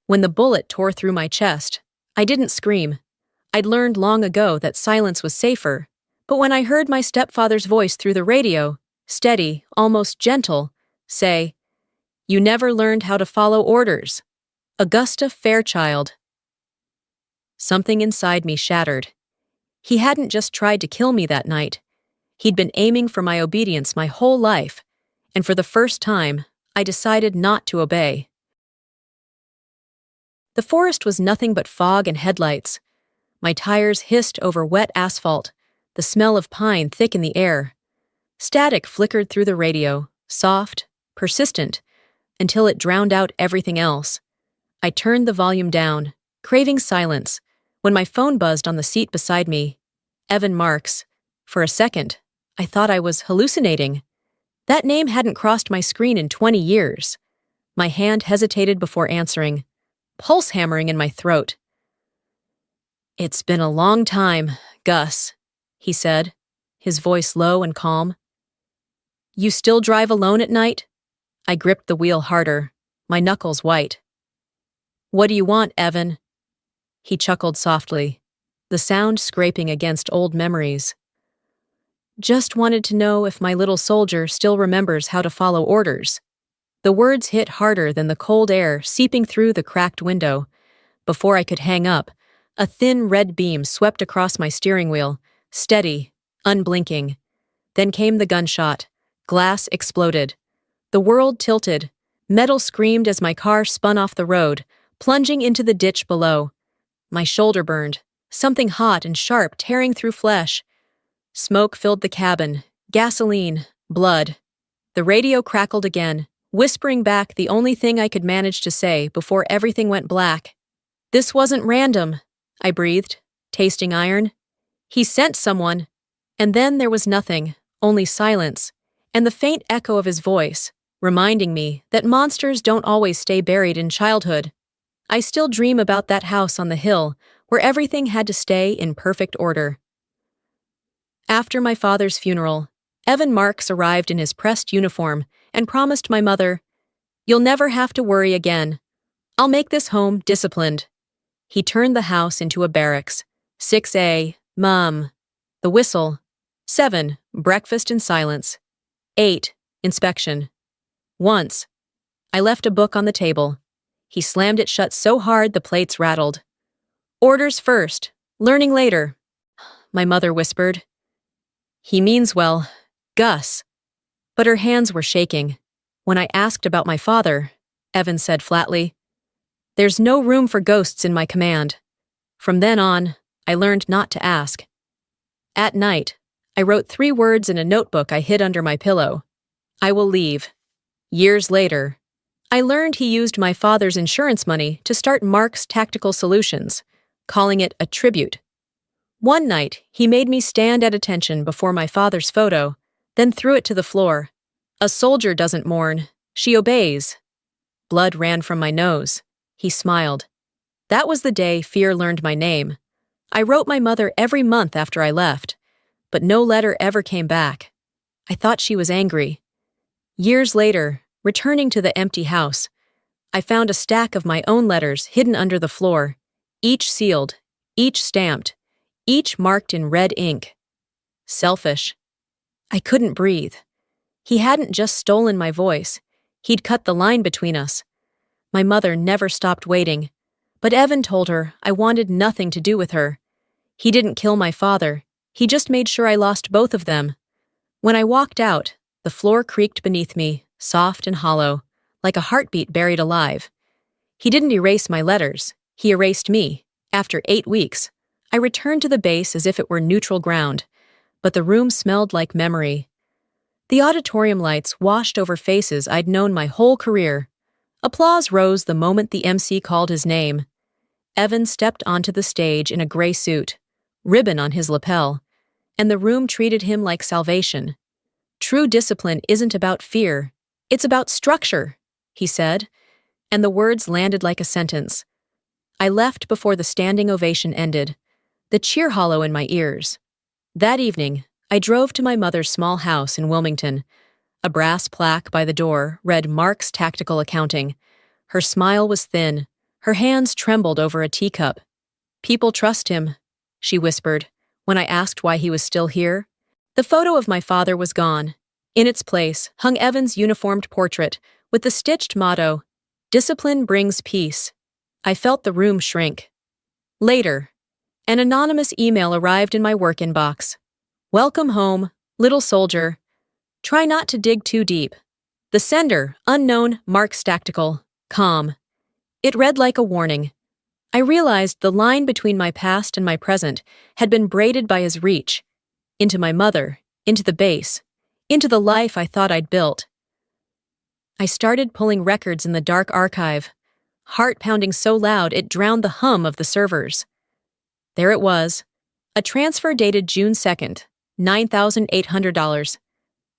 When the bullet tore through my chest, I didn't scream. I'd learned long ago that silence was safer, but when I heard my stepfather's voice through the radio, steady, almost gentle, say, "You never learned how to follow orders. Augusta Fairchild." Something inside me shattered. He hadn't just tried to kill me that night. He'd been aiming for my obedience my whole life, and for the first time, I decided not to obey. The forest was nothing but fog and headlights. My tires hissed over wet asphalt, the smell of pine thick in the air. Static flickered through the radio, soft, persistent, until it drowned out everything else. I turned the volume down, craving silence, when my phone buzzed on the seat beside me. Evan Marks. For a second, I thought I was hallucinating. That name hadn't crossed my screen in 20 years. My hand hesitated before answering, pulse hammering in my throat. "It's been a long time, Gus," he said, his voice low and calm. "You still drive alone at night?" I gripped the wheel harder, my knuckles white. "What do you want, Evan?" He chuckled softly, the sound scraping against old memories. "Just wanted to know if my little soldier still remembers how to follow orders." The words hit harder than the cold air seeping through the cracked window. Before I could hang up, a thin red beam swept across my steering wheel, steady, unblinking. Then came the gunshot. Glass exploded. The world tilted. Metal screamed as my car spun off the road, plunging into the ditch below. My shoulder burned, something hot and sharp tearing through flesh. Smoke filled the cabin, gasoline, blood. The radio crackled again, whispering back the only thing I could manage to say before everything went black. "This wasn't random," I breathed, tasting iron. "He sent someone." And then there was nothing, only silence, and the faint echo of his voice, reminding me that monsters don't always stay buried in childhood. I still dream about that house on the hill, where everything had to stay in perfect order. After my father's funeral, Evan Marks arrived in his pressed uniform and promised my mother, "You'll never have to worry again. I'll make this home disciplined." He turned the house into a barracks. 6A, Mom. The whistle. 7, breakfast in silence. 8, inspection. Once, I left a book on the table. He slammed it shut so hard the plates rattled. "Orders first, learning later," my mother whispered. "He means well, Gus." But her hands were shaking. When I asked about my father, Evan said flatly, "There's no room for ghosts in my command." From then on, I learned not to ask. At night, I wrote 3 words in a notebook I hid under my pillow. "I will leave." Years later, I learned he used my father's insurance money to start Mark's Tactical Solutions, calling it a tribute. One night, he made me stand at attention before my father's photo, then threw it to the floor. "A soldier doesn't mourn, she obeys." Blood ran from my nose. He smiled. That was the day fear learned my name. I wrote my mother every month after I left, but no letter ever came back. I thought she was angry. Years later, returning to the empty house, I found a stack of my own letters hidden under the floor, each sealed, each stamped, each marked in red ink. Selfish. I couldn't breathe. He hadn't just stolen my voice. He'd cut the line between us. My mother never stopped waiting, but Evan told her I wanted nothing to do with her. He didn't kill my father. He just made sure I lost both of them. When I walked out, the floor creaked beneath me, soft and hollow, like a heartbeat buried alive. He didn't erase my letters. He erased me. After 8 weeks, I returned to the base as if it were neutral ground, but the room smelled like memory. The auditorium lights washed over faces I'd known my whole career. Applause rose the moment the MC called his name. Evan stepped onto the stage in a gray suit, ribbon on his lapel, and the room treated him like salvation. "True discipline isn't about fear, it's about structure," he said, and the words landed like a sentence. I left before the standing ovation ended, the cheer hollow in my ears. That evening, I drove to my mother's small house in Wilmington. A brass plaque by the door read Mark's Tactical Accounting. Her smile was thin, Her hands trembled over a teacup. "People trust him," she whispered, when I asked why he was still here. The photo of my father was gone. In its place hung Evan's uniformed portrait, with the stitched motto, "Discipline brings peace." I felt the room shrink. Later, an anonymous email arrived in my work inbox. "Welcome home, little soldier. Try not to dig too deep." The sender, unknown, Mark's Tactical, calm. It read like a warning. I realized the line between my past and my present had been braided by his reach. Into my mother, into the base, into the life I thought I'd built. I started pulling records in the dark archive, heart pounding so loud it drowned the hum of the servers. There it was, a transfer dated June 2nd, $9,800.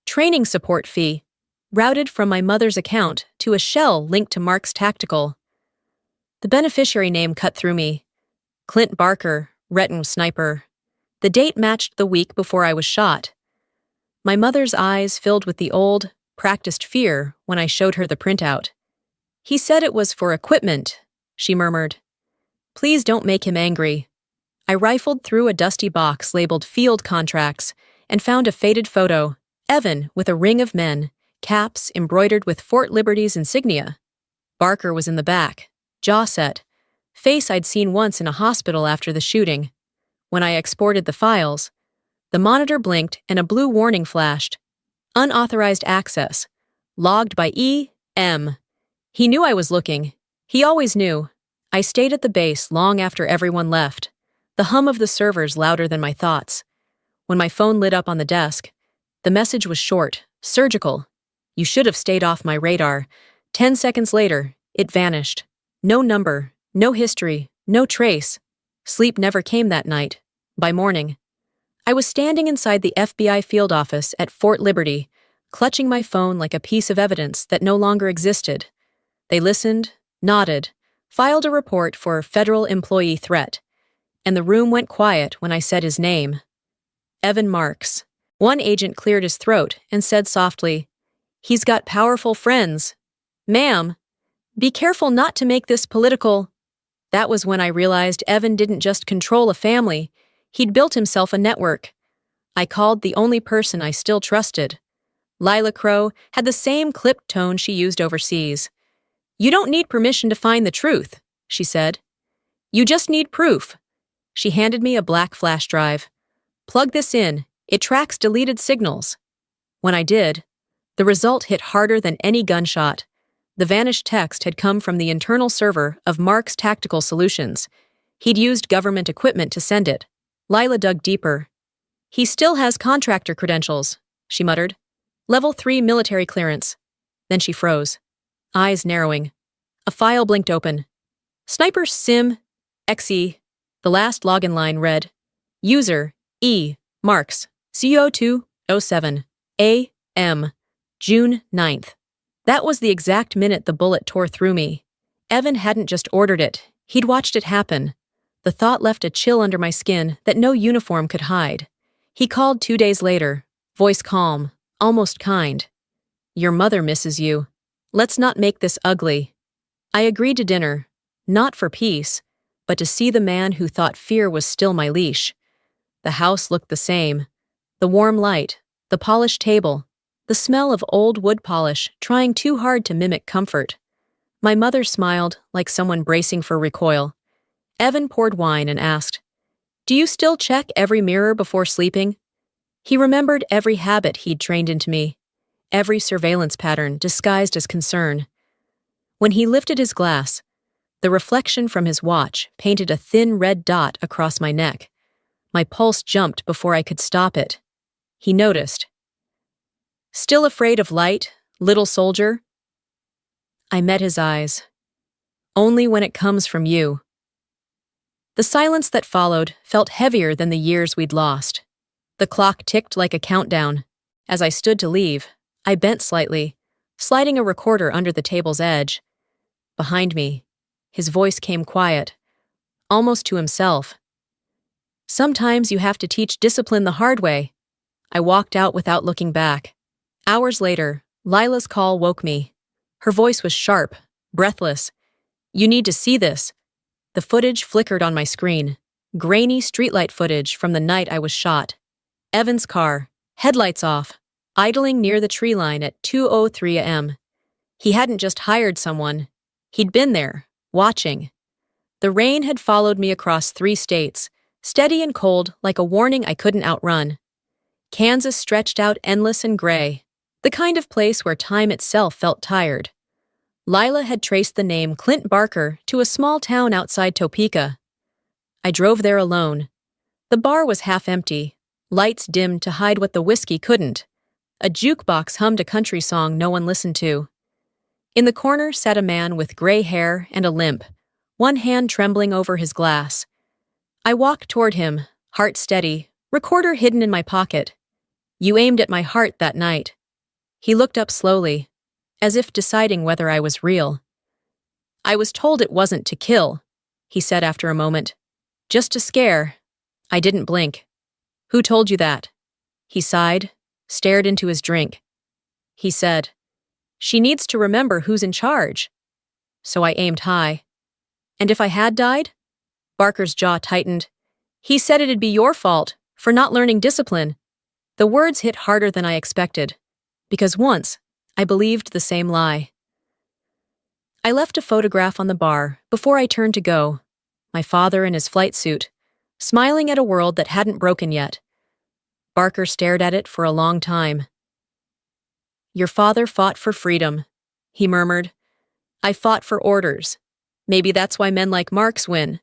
Training support fee, routed from my mother's account to a shell linked to Mark's Tactical. The beneficiary name cut through me. Clint Barker, Retin Sniper. The date matched the week before I was shot. My mother's eyes filled with the old, practiced fear when I showed her the printout. "He said it was for equipment," she murmured. "Please don't make him angry." I rifled through a dusty box labeled Field Contracts and found a faded photo, Evan with a ring of men, caps embroidered with Fort Liberty's insignia. Barker was in the back, jaw set, face I'd seen once in a hospital after the shooting. When I exported the files, the monitor blinked and a blue warning flashed. Unauthorized access. Logged by E.M. He knew I was looking. He always knew. I stayed at the base long after everyone left, the hum of the servers louder than my thoughts. When my phone lit up on the desk, the message was short, surgical. "You should have stayed off my radar." 10 seconds later, it vanished. No number, no history, no trace. Sleep never came that night. By morning, I was standing inside the FBI field office at Fort Liberty, clutching my phone like a piece of evidence that no longer existed. They listened, nodded, filed a report for federal employee threat, and the room went quiet when I said his name. Evan Marks. One agent cleared his throat and said softly, "He's got powerful friends. Ma'am, be careful not to make this political." That was when I realized Evan didn't just control a family, he'd built himself a network. I called the only person I still trusted. Lila Crow had the same clipped tone she used overseas. "You don't need permission to find the truth," she said. "You just need proof." She handed me a black flash drive. "Plug this in. It tracks deleted signals." When I did, the result hit harder than any gunshot. The vanished text had come from the internal server of Mark's Tactical Solutions. He'd used government equipment to send it. Lila dug deeper. "He still has contractor credentials," she muttered. "Level 3 military clearance." Then she froze, eyes narrowing. A file blinked open. Sniper Sim XE. The last login line read, "User E. Marks, CO207, A.M., June 9th. That was the exact minute the bullet tore through me. Evan hadn't just ordered it, he'd watched it happen. The thought left a chill under my skin that no uniform could hide. He called 2 days later, voice calm, almost kind. "Your mother misses you. Let's not make this ugly." I agreed to dinner, not for peace, but to see the man who thought fear was still my leash. The house looked the same. The warm light, the polished table, the smell of old wood polish trying too hard to mimic comfort. My mother smiled like someone bracing for recoil. Evan poured wine and asked, "Do you still check every mirror before sleeping?" He remembered every habit he'd trained into me, every surveillance pattern disguised as concern. When he lifted his glass, the reflection from his watch painted a thin red dot across my neck. My pulse jumped before I could stop it. He noticed. "Still afraid of light, little soldier?" I met his eyes. "Only when it comes from you." The silence that followed felt heavier than the years we'd lost. The clock ticked like a countdown. As I stood to leave, I bent slightly, sliding a recorder under the table's edge. Behind me, his voice came quiet, almost to himself. "Sometimes you have to teach discipline the hard way." I walked out without looking back. Hours later, Lila's call woke me. Her voice was sharp, breathless. You need to see this. The footage flickered on my screen. Grainy streetlight footage from the night I was shot. Evan's car, headlights off, idling near the tree line at 2:03 a.m. He hadn't just hired someone. He'd been there, watching. The rain had followed me across 3 states, steady and cold like a warning I couldn't outrun. Kansas stretched out endless and gray, the kind of place where time itself felt tired. Lila had traced the name Clint Barker to a small town outside Topeka. I drove there alone. The bar was half empty, lights dimmed to hide what the whiskey couldn't. A jukebox hummed a country song no one listened to. In the corner sat a man with gray hair and a limp, one hand trembling over his glass. I walked toward him, heart steady, recorder hidden in my pocket. You aimed at my heart that night. He looked up slowly, as if deciding whether I was real. I was told it wasn't to kill, he said after a moment. Just to scare. I didn't blink. Who told you that? He sighed, stared into his drink. He said, she needs to remember who's in charge. So I aimed high. And if I had died? Barker's jaw tightened. He said it'd be your fault for not learning discipline. The words hit harder than I expected, because once I believed the same lie. I left a photograph on the bar before I turned to go, my father in his flight suit, smiling at a world that hadn't broken yet. Barker stared at it for a long time. Your father fought for freedom, he murmured. I fought for orders. Maybe that's why men like Marx win.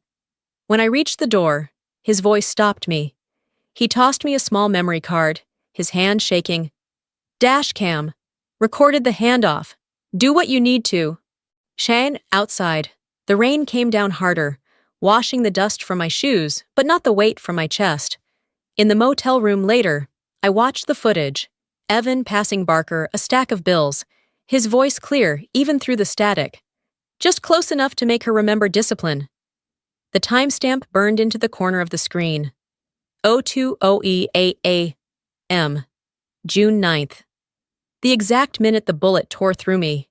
When I reached the door, his voice stopped me. He tossed me a small memory card, his hand shaking. Dash cam. Recorded the handoff. Do what you need to. Shane, outside. The rain came down harder, washing the dust from my shoes, but not the weight from my chest. In the motel room later, I watched the footage. Evan passing Barker a stack of bills, his voice clear even through the static. Just close enough to make her remember discipline. The timestamp burned into the corner of the screen. 02:08 a.m. June 9th. The exact minute the bullet tore through me.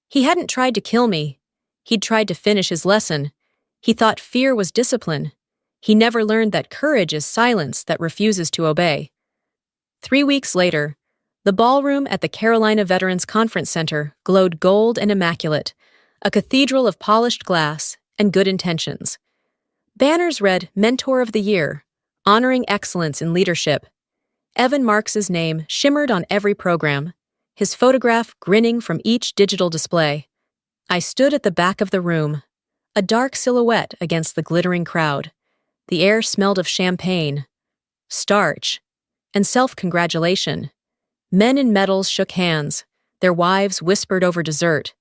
He hadn't tried to kill me. He'd tried to finish his lesson. He thought fear was discipline. He never learned that courage is silence that refuses to obey. 3 weeks later, the ballroom at the Carolina Veterans Conference Center glowed gold and immaculate, a cathedral of polished glass and good intentions. Banners read Mentor of the Year, honoring excellence in leadership. Evan Marx's name shimmered on every program, his photograph grinning from each digital display. I stood at the back of the room, a dark silhouette against the glittering crowd. The air smelled of champagne, starch, and self-congratulation. Men in medals shook hands, their wives whispered over dessert.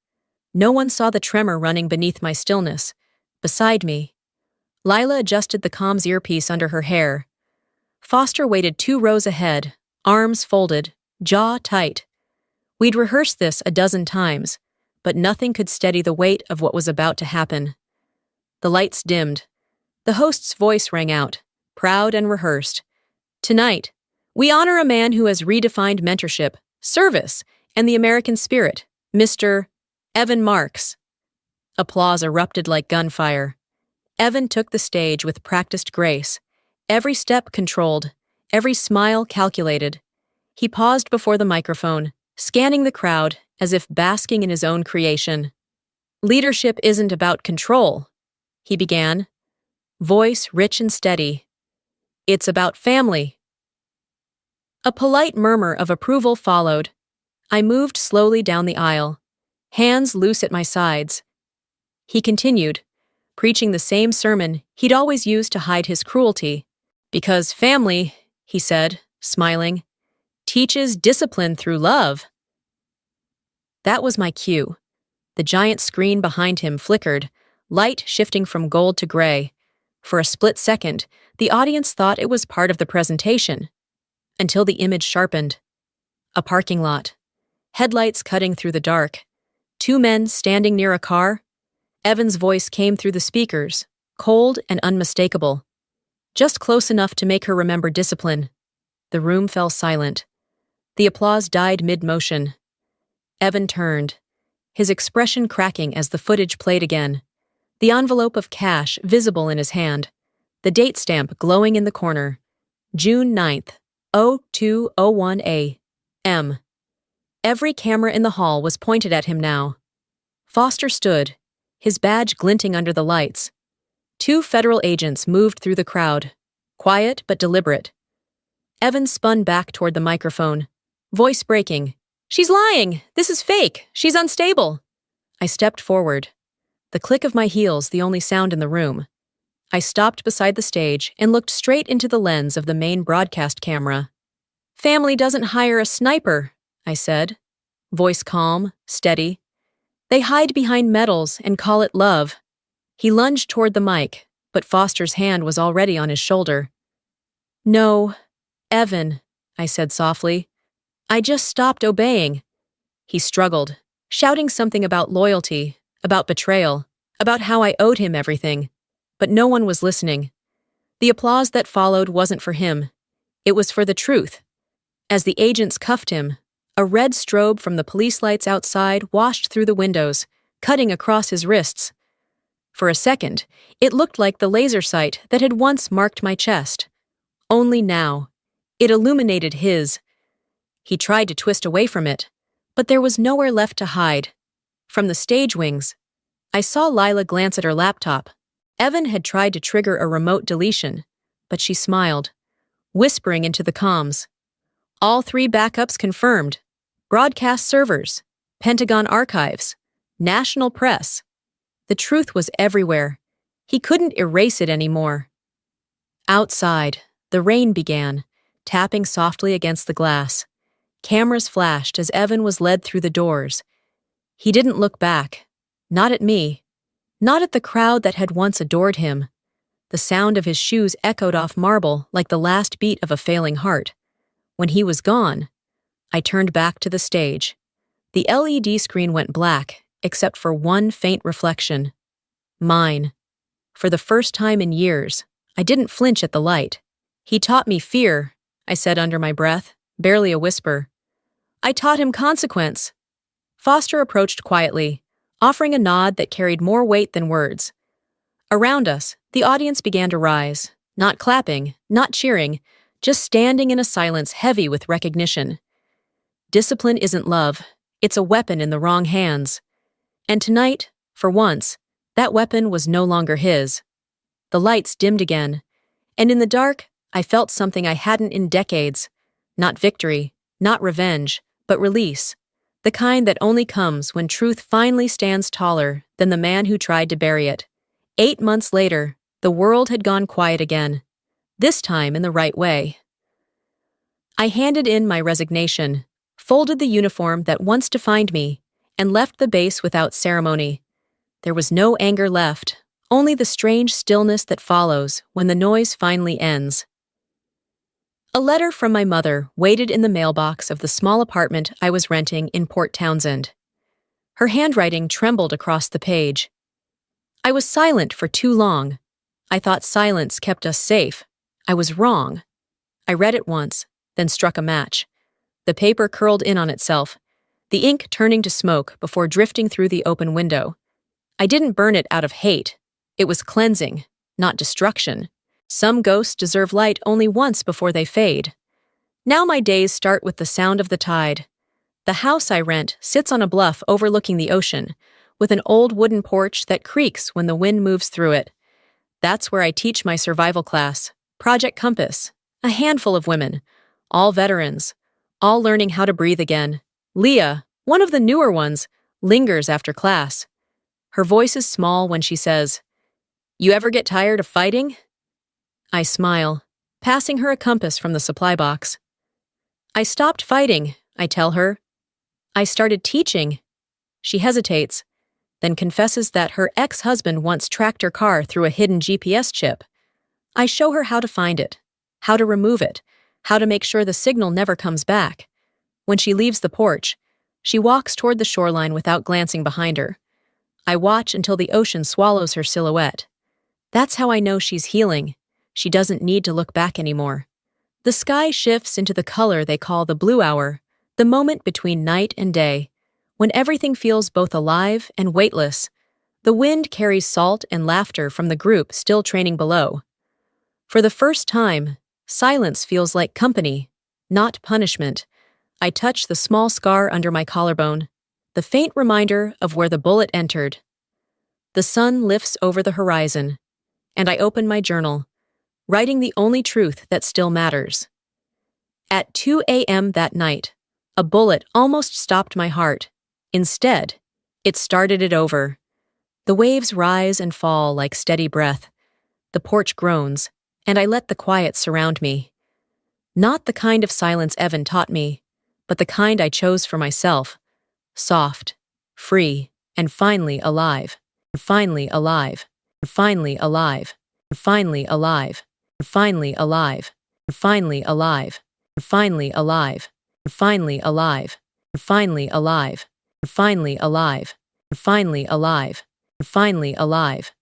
No one saw the tremor running beneath my stillness. Beside me, Lila adjusted the comms earpiece under her hair. Foster waited 2 rows ahead, arms folded, jaw tight. We'd rehearsed this a dozen times, but nothing could steady the weight of what was about to happen. The lights dimmed. The host's voice rang out, proud and rehearsed. Tonight, we honor a man who has redefined mentorship, service, and the American spirit, Mr. Evan Marx. Applause erupted like gunfire. Evan took the stage with practiced grace, every step controlled, every smile calculated. He paused before the microphone, scanning the crowd as if basking in his own creation. Leadership isn't about control, he began, voice rich and steady. It's about family. A polite murmur of approval followed. I moved slowly down the aisle, hands loose at my sides. He continued, preaching the same sermon he'd always used to hide his cruelty. Because family, he said, smiling, teaches discipline through love. That was my cue. The giant screen behind him flickered, light shifting from gold to gray. For a split second, the audience thought it was part of the presentation, until the image sharpened. A parking lot. Headlights cutting through the dark. 2 men standing near a car. Evan's voice came through the speakers, cold and unmistakable. Just close enough to make her remember discipline. The room fell silent. The applause died mid-motion. Evan turned, his expression cracking as the footage played again. The envelope of cash visible in his hand, the date stamp glowing in the corner. June 9th, 0201 a.m. Every camera in the hall was pointed at him now. Foster stood, his badge glinting under the lights. 2 federal agents moved through the crowd, quiet but deliberate. Evan spun back toward the microphone, voice breaking. "She's lying! This is fake! She's unstable!" I stepped forward. The click of my heels the only sound in the room. I stopped beside the stage and looked straight into the lens of the main broadcast camera. "Family doesn't hire a sniper," I said, voice calm, steady. "They hide behind medals and call it love." He lunged toward the mic, but Foster's hand was already on his shoulder. "No, Evan," I said softly. "I just stopped obeying." He struggled, shouting something about loyalty, about betrayal, about how I owed him everything. But no one was listening. The applause that followed wasn't for him. It was for the truth. As the agents cuffed him, a red strobe from the police lights outside washed through the windows, cutting across his wrists. For a second, it looked like the laser sight that had once marked my chest. Only now, it illuminated his. He tried to twist away from it, but there was nowhere left to hide. From the stage wings, I saw Lila glance at her laptop. Evan had tried to trigger a remote deletion, but she smiled, whispering into the comms. "All 3 backups confirmed. Broadcast servers, Pentagon archives, national press." The truth was everywhere. He couldn't erase it anymore. Outside, the rain began, tapping softly against the glass. Cameras flashed as Evan was led through the doors. He didn't look back. Not at me. Not at the crowd that had once adored him. The sound of his shoes echoed off marble like the last beat of a failing heart. When he was gone, I turned back to the stage. The LED screen went black, except for one faint reflection. Mine. For the first time in years, I didn't flinch at the light. "He taught me fear," I said under my breath, barely a whisper. "I taught him consequence." Foster approached quietly, offering a nod that carried more weight than words. Around us, the audience began to rise, not clapping, not cheering, just standing in a silence heavy with recognition. Discipline isn't love, it's a weapon in the wrong hands. And tonight, for once, that weapon was no longer his. The lights dimmed again, and in the dark, I felt something I hadn't in decades. Not victory, not revenge, but release. The kind that only comes when truth finally stands taller than the man who tried to bury it. 8 months later, the world had gone quiet again. This time in the right way. I handed in my resignation, folded the uniform that once defined me, and left the base without ceremony. There was no anger left, only the strange stillness that follows when the noise finally ends. A letter from my mother waited in the mailbox of the small apartment I was renting in Port Townsend. Her handwriting trembled across the page. "I was silent for too long. I thought silence kept us safe. I was wrong." I read it once, then struck a match. The paper curled in on itself, the ink turning to smoke before drifting through the open window. I didn't burn it out of hate. It was cleansing, not destruction. Some ghosts deserve light only once before they fade. Now my days start with the sound of the tide. The house I rent sits on a bluff overlooking the ocean, with an old wooden porch that creaks when the wind moves through it. That's where I teach my survival class, Project Compass, a handful of women, all veterans, all learning how to breathe again. Leah, one of the newer ones, lingers after class. Her voice is small when she says, "You ever get tired of fighting?" I smile, passing her a compass from the supply box. "I stopped fighting," I tell her. "I started teaching." She hesitates, then confesses that her ex-husband once tracked her car through a hidden GPS chip. I show her how to find it, how to remove it, how to make sure the signal never comes back. When she leaves the porch, she walks toward the shoreline without glancing behind her. I watch until the ocean swallows her silhouette. That's how I know she's healing. She doesn't need to look back anymore. The sky shifts into the color they call the blue hour, the moment between night and day, when everything feels both alive and weightless. The wind carries salt and laughter from the group still training below. For the first time, silence feels like company, not punishment. I touch the small scar under my collarbone, the faint reminder of where the bullet entered. The sun lifts over the horizon, and I open my journal, writing the only truth that still matters. At 2 a.m. that night, a bullet almost stopped my heart. Instead, it started it over. The waves rise and fall like steady breath. The porch groans, and I let the quiet surround me. Not the kind of silence Evan taught me, but the kind I chose for myself. Soft, free, and finally alive. Finally alive. Finally alive. Finally alive. Finally alive. Finally alive. Finally alive. Finally alive. Finally alive. Finally alive. Finally alive. Finally alive.